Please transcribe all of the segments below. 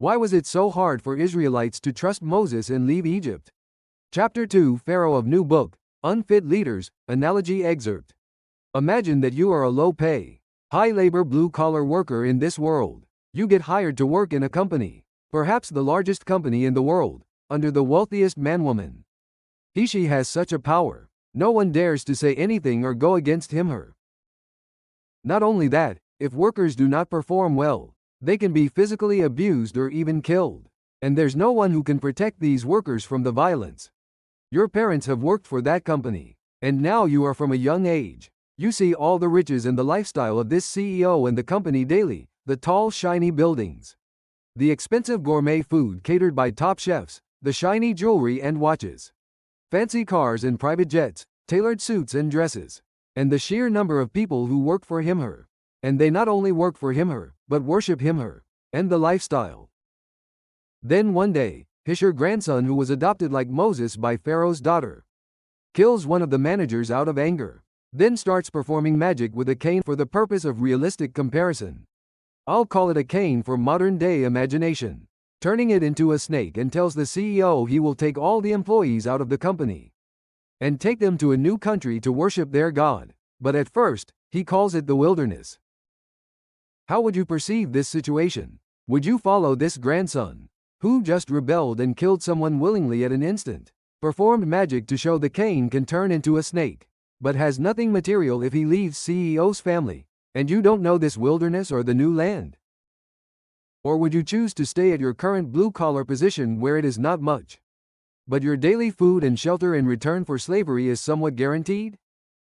Why was it so hard for Israelites to trust Moses and leave Egypt? Chapter 2 Pharaoh of New Book, Unfit Leaders, Analogy Excerpt. Imagine that you are a low-pay, high-labor blue-collar worker in this world. You get hired to work in a company, perhaps the largest company in the world, under the wealthiest man-woman. She has such a power, no one dares to say anything or go against him/her. Not only that, if workers do not perform well, they can be physically abused or even killed. And there's no one who can protect these workers from the violence. Your parents have worked for that company, and now you are from a young age. You see all the riches and the lifestyle of this CEO and the company daily, the tall, shiny buildings, the expensive gourmet food catered by top chefs, the shiny jewelry and watches, fancy cars and private jets, tailored suits and dresses, and the sheer number of people who work for him/her. And they not only work for him/her, but worship him/her, and the lifestyle. Then one day, her grandson, who was adopted like Moses by Pharaoh's daughter, kills one of the managers out of anger, then starts performing magic with a cane for the purpose of realistic comparison. I'll call it a cane for modern-day imagination, turning it into a snake, and tells the CEO he will take all the employees out of the company and take them to a new country to worship their God. But at first, he calls it the wilderness. How would you perceive this situation? Would you follow this grandson, who just rebelled and killed someone willingly at an instant, performed magic to show the cane can turn into a snake, but has nothing material if he leaves CEO's family, and you don't know this wilderness or the new land? Or would you choose to stay at your current blue-collar position where it is not much, but your daily food and shelter in return for slavery is somewhat guaranteed?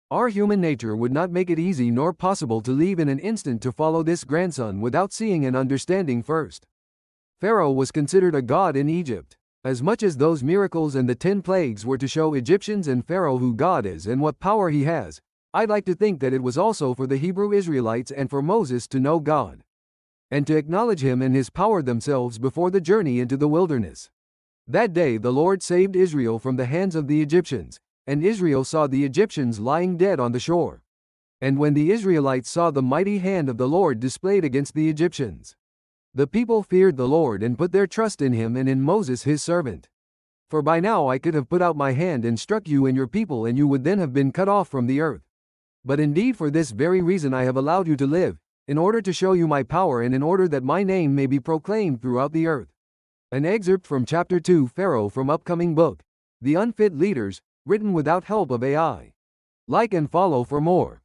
Our human nature would not make it easy nor possible to leave in an instant to follow this grandson without seeing and understanding first. Pharaoh was considered a god in Egypt. As much as those miracles and the 10 plagues were to show Egyptians and Pharaoh who God is and what power he has, I'd like to think that it was also for the Hebrew Israelites and for Moses to know God, and to acknowledge him and his power themselves before the journey into the wilderness. That day the Lord saved Israel from the hands of the Egyptians, and Israel saw the Egyptians lying dead on the shore. And when the Israelites saw the mighty hand of the Lord displayed against the Egyptians, the people feared the Lord and put their trust in him and in Moses his servant. For by now I could have put out my hand and struck you and your people, and you would then have been cut off from the earth. But indeed for this very reason I have allowed you to live, in order to show you my power and in order that my name may be proclaimed throughout the earth. An excerpt from Chapter 2 Pharaoh from upcoming book, The Unfit Leaders, written without help of AI. Like and follow for more.